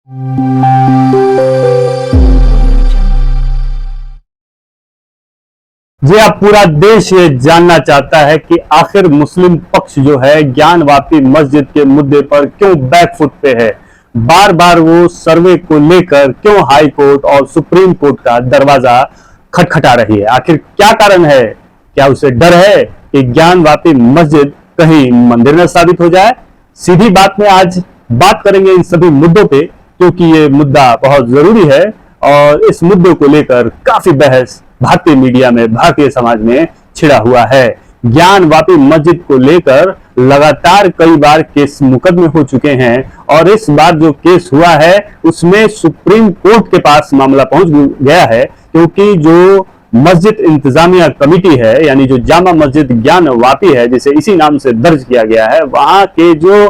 जी, अब पूरा देश ये जानना चाहता है कि आखिर मुस्लिम पक्ष जो है ज्ञानवापी मस्जिद के मुद्दे पर क्यों बैकफुट पे है। बार बार वो सर्वे को लेकर क्यों हाई कोर्ट और सुप्रीम कोर्ट का दरवाजा खटखटा रही है। आखिर क्या कारण है? क्या उसे डर है कि ज्ञानवापी मस्जिद कहीं मंदिर न साबित हो जाए? सीधी बात में आज बात करेंगे इन सभी मुद्दों पे, क्योंकि ये मुद्दा बहुत जरूरी है और इस मुद्दे को लेकर काफी बहस भारतीय मीडिया में, भारतीय समाज में छिड़ा हुआ है। ज्ञानवापी मस्जिद को लेकर लगातार कई बार केस मुकदमे हो चुके हैं और इस बार जो केस हुआ है उसमें सुप्रीम कोर्ट के पास मामला पहुंच गया है, क्योंकि जो मस्जिद इंतजामिया कमेटी है, यानी जो जामा मस्जिद ज्ञानवापी है जिसे इसी नाम से दर्ज किया गया है, वहां के जो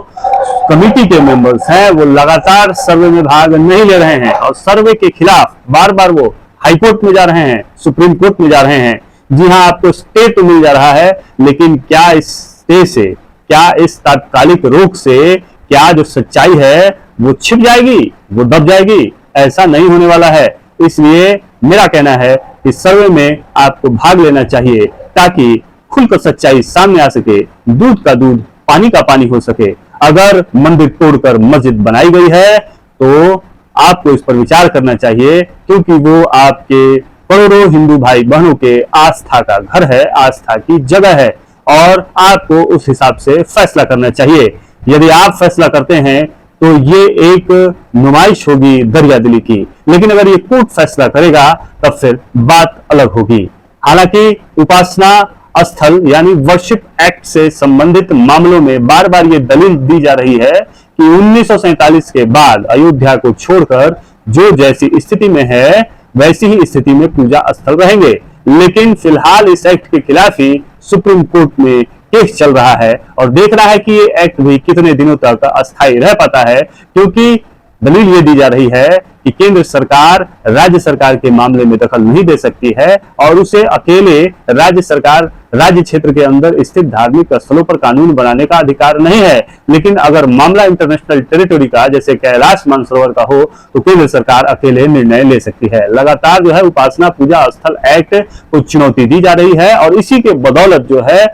कमेटी के मेंबर्स हैं वो लगातार सर्वे में भाग नहीं ले रहे हैं और सर्वे के खिलाफ बार बार वो हाई कोर्ट में जा रहे हैं, सुप्रीम कोर्ट में जा रहे हैं। जी हां, आपको स्टे तो मिल जा रहा है, लेकिन क्या इस स्टे से, क्या इस तात्कालिक रोक से, क्या जो सच्चाई है वो छिप जाएगी, वो दब जाएगी? ऐसा नहीं होने वाला है। इसलिए मेरा कहना है कि सर्वे में आपको भाग लेना चाहिए ताकि खुलकर सच्चाई सामने आ सके, दूध का दूध, पानी का पानी हो सके। अगर मंदिर तोड़कर मस्जिद बनाई गई है तो आपको इस पर विचार करना चाहिए, क्योंकि वो आपके करोड़ों हिंदू भाई बहनों के आस्था का घर है, आस्था की जगह है और आपको उस हिसाब से फैसला करना चाहिए। यदि आप फैसला करते हैं तो ये एक नुमाइश होगी दरिया दिली की, लेकिन अगर ये कोर्ट फैसला करेगा तब फिर बात अलग होगी। हालांकि उपासना स्थल यानी वर्शिप एक्ट से संबंधित मामलों में बार बार ये दलील दी जा रही है कि 1947 के बाद अयोध्या को छोड़कर जो जैसी स्थिति में है वैसी ही स्थिति में पूजा स्थल रहेंगे, लेकिन फिलहाल इस एक्ट के खिलाफ ही सुप्रीम कोर्ट में केस चल रहा है और देखना है कि ये एक्ट भी कितने दिनों तक अस्थायी रह पाता है, क्योंकि दलील ये दी जा रही है कि केंद्र सरकार राज्य सरकार के मामले में दखल नहीं दे सकती है और उसे अकेले राज्य सरकार राज्य क्षेत्र के अंदर स्थित धार्मिक स्थलों पर कानून बनाने का अधिकार नहीं है। लेकिन अगर मामला इंटरनेशनल टेरिटरी का, जैसे कैलाश मानसरोवर का हो, तो केंद्र सरकार अकेले निर्णय ले सकती है। लगातार जो है उपासना पूजा स्थल एक्ट को चुनौती दी जा रही है और इसी के बदौलत जो है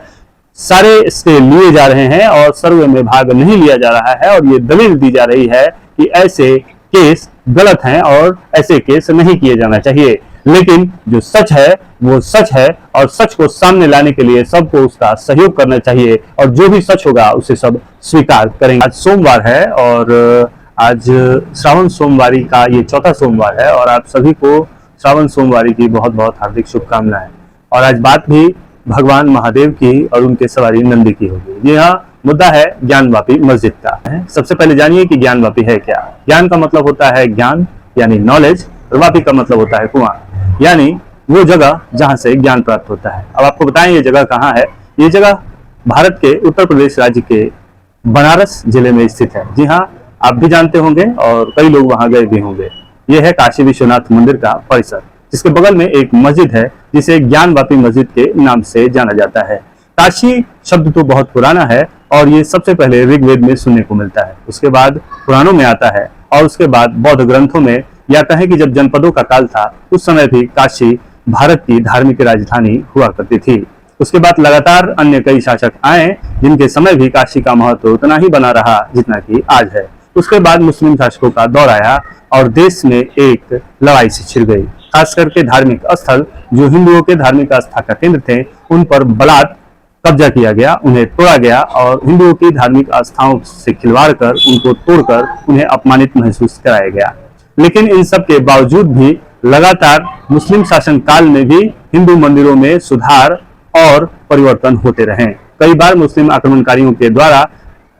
सारे स्टे लिए जा रहे हैं और सर्वे में भाग नहीं लिया जा रहा है और ये दलील दी जा रही है कि ऐसे केस गलत हैं और ऐसे केस नहीं किए जाना चाहिए। लेकिन जो सच है वो सच है और सच को सामने लाने के लिए सबको उसका सहयोग करना चाहिए और जो भी सच होगा उसे सब स्वीकार करेंगे। आज सोमवार है और आज श्रावण सोमवारी का ये चौथा सोमवार है और आप सभी को श्रावण सोमवारी की बहुत बहुत हार्दिक शुभकामनाएं। और आज बात भी भगवान महादेव की और उनके सवारी नंदी की होगी। जी हाँ, मुद्दा है ज्ञानवापी मस्जिद का। सबसे पहले जानिए कि ज्ञानवापी है क्या। ज्ञान का मतलब होता है ज्ञान यानी नॉलेज, और वापी का मतलब होता है कुआं, यानी वो जगह जहां से ज्ञान प्राप्त होता है। अब आपको बताएं ये जगह कहाँ है। ये जगह भारत के उत्तर प्रदेश राज्य के बनारस जिले में स्थित है। जी हाँ, आप भी जानते होंगे और कई लोग वहां गए भी होंगे। यह है काशी विश्वनाथ मंदिर का परिसर, जिसके बगल में एक मस्जिद है जिसे ज्ञानवापी मस्जिद के नाम से जाना जाता है। काशी शब्द तो बहुत पुराना है और ये सबसे पहले ऋग्वेद में सुनने को मिलता है, उसके बाद पुराणों में आता है और उसके बाद बौद्ध ग्रंथों में यह आता है कि जब जनपदों का काल था उस समय भी काशी भारत की धार्मिक राजधानी हुआ करती थी। उसके बाद लगातार अन्य कई शासक आए जिनके समय भी काशी का महत्व उतना ही बना रहा जितना कि आज है। उसके बाद मुस्लिम शासकों का दौर आया और देश में एक लड़ाई सी छिड़ गई। खास करके धार्मिक स्थल जो हिंदुओं के धार्मिक आस्था का केंद्र थे उन पर बलात् कब्जा किया गया, उन्हें तोड़ा गया और हिंदुओं की धार्मिक आस्थाओं से खिलवाड़ कर, उनको तोड़कर उन्हें अपमानित महसूस कराया गया। लेकिन इन सब के बावजूद भी लगातार मुस्लिम शासन काल में भी हिंदू मंदिरों में सुधार और परिवर्तन होते रहे। कई बार मुस्लिम आक्रमणकारियों के द्वारा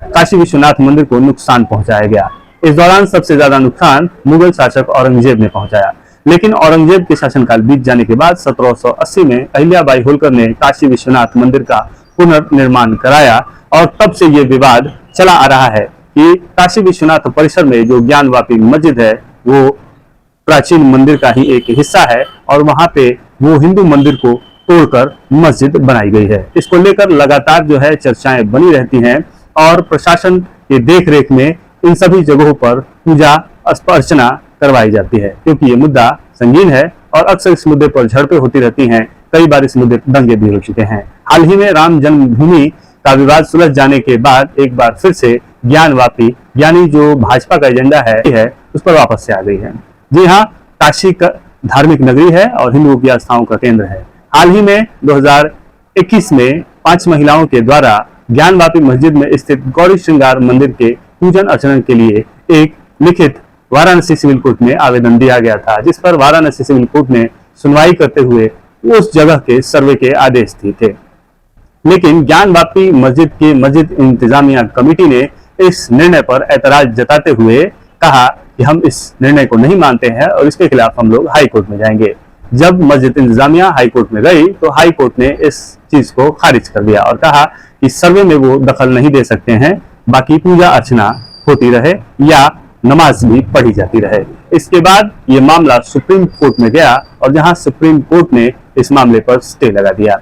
काशी विश्वनाथ मंदिर को नुकसान पहुंचाया गया। इस दौरान सबसे ज्यादा नुकसान मुगल शासक औरंगजेब ने पहुंचाया। लेकिन औरंगजेब के शासनकाल बीत जाने के बाद 1780 में अहिल्याबाई होलकर ने काशी विश्वनाथ मंदिर का पुनर्निर्माण कराया और तब से ये विवाद चला आ रहा है कि काशी विश्वनाथ परिसर में जो ज्ञानवापी मस्जिद है वो प्राचीन मंदिर का ही एक हिस्सा है और वहां पे वो हिंदू मंदिर को तोड़कर मस्जिद बनाई गई है। इसको लेकर लगातार जो है चर्चाएं बनी रहती हैं और प्रशासन के देखरेख में इन सभी जगहों पर पूजा अर्चना करवाई जाती है, क्योंकि ये मुद्दा संगीन है और अक्सर इस मुद्दे पर झड़पें होती रहती हैं। कई बार इस मुद्दे दंगे भी हो चुके हैं। हाल ही में राम जन्मभूमि का विवाद सुलझ जाने के बाद एक बार फिर से ज्ञान वापी यानी जो भाजपा का एजेंडा है उस पर वापस से आ गई है। जी हाँ, काशी का धार्मिक नगरी है और हिंदुओं की आस्थाओं का केंद्र है। हाल ही में 2021 में 5 महिलाओं के द्वारा ज्ञानवापी मस्जिद में स्थित गौरी श्रृंगार मंदिर के पूजन अर्चना के लिए एक लिखित वाराणसी सिविल कोर्ट में आवेदन दिया गया था, जिस पर वाराणसी सिविल कोर्ट ने सुनवाई करते हुए उस जगह के सर्वे के आदेश दिए थे। लेकिन ज्ञानवापी मस्जिद की मस्जिद इंतजामिया कमेटी ने इस निर्णय पर ऐतराज जताते हुए कहा कि हम इस निर्णय को नहीं मानते हैं और इसके खिलाफ हम लोग हाई कोर्ट में जाएंगे। जब मस्जिद इंतजामिया हाई कोर्ट में गई तो हाई कोर्ट ने इस चीज को खारिज कर दिया और कहा कि सर्वे में वो दखल नहीं दे सकते हैं, बाकी पूजा अर्चना होती रहे या नमाज भी पढ़ी जाती रहे। इसके बाद ये मामला सुप्रीम कोर्ट में गया और जहां सुप्रीम कोर्ट ने इस मामले पर स्टे लगा दिया।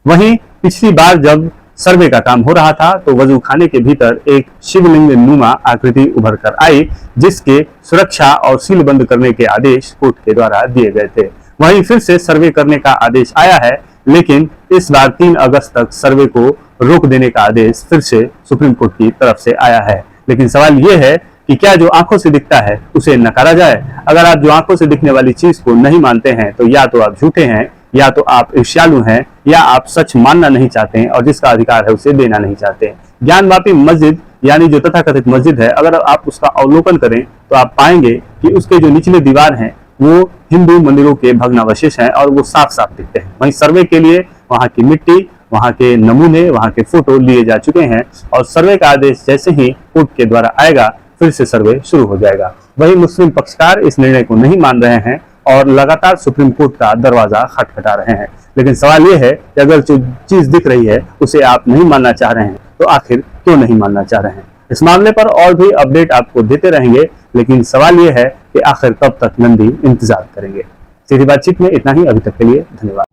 वहीं पिछली बार जब सर्वे का काम हो रहा था तो वजू खाने के भीतर एक शिवलिंग नुमा आकृति उभर कर आई, जिसके सुरक्षा और सील बंद करने के आदेश कोर्ट के द्वारा दिए गए थे। वहीं फिर से सर्वे करने का आदेश आया है, लेकिन इस बार 3 अगस्त तक सर्वे को रोक देने का आदेश फिर से सुप्रीम कोर्ट की तरफ से आया है। लेकिन सवाल यह है कि क्या जो आंखों से दिखता है उसे नकारा जाए? अगर आप जो आंखों से दिखने वाली चीज को नहीं मानते हैं तो या तो आप झूठे हैं, या तो आप ईर्ष्यालु हैं, या आप सच मानना नहीं चाहते हैं और जिसका अधिकार है उसे देना नहीं चाहते। ज्ञानवापी मस्जिद यानी जो तथाकथित मस्जिद है, अगर आप उसका अवलोकन करें तो आप पाएंगे कि उसके जो निचले दीवार हैं वो हिंदू मंदिरों के भग्नावशेष हैं और वो साफ साफ दिखते हैं। वहीं सर्वे के लिए वहां की मिट्टी, वहां के नमूने, वहां के फोटो लिए जा चुके हैं और सर्वे का आदेश जैसे ही कोर्ट के द्वारा आएगा फिर से सर्वे शुरू हो जाएगा। वही मुस्लिम पक्षकार इस निर्णय को नहीं मान रहे हैं और लगातार सुप्रीम कोर्ट का दरवाजा खटखटा रहे हैं। लेकिन सवाल यह है कि अगर जो चीज दिख रही है उसे आप नहीं मानना चाह रहे हैं तो आखिर क्यों नहीं मानना चाह रहे हैं? इस मामले पर और भी अपडेट आपको देते रहेंगे, लेकिन सवाल यह है कि आखिर कब तक नंदी इंतजार करेंगे। सीधी बातचीत में इतना ही अभी तक के लिए। धन्यवाद।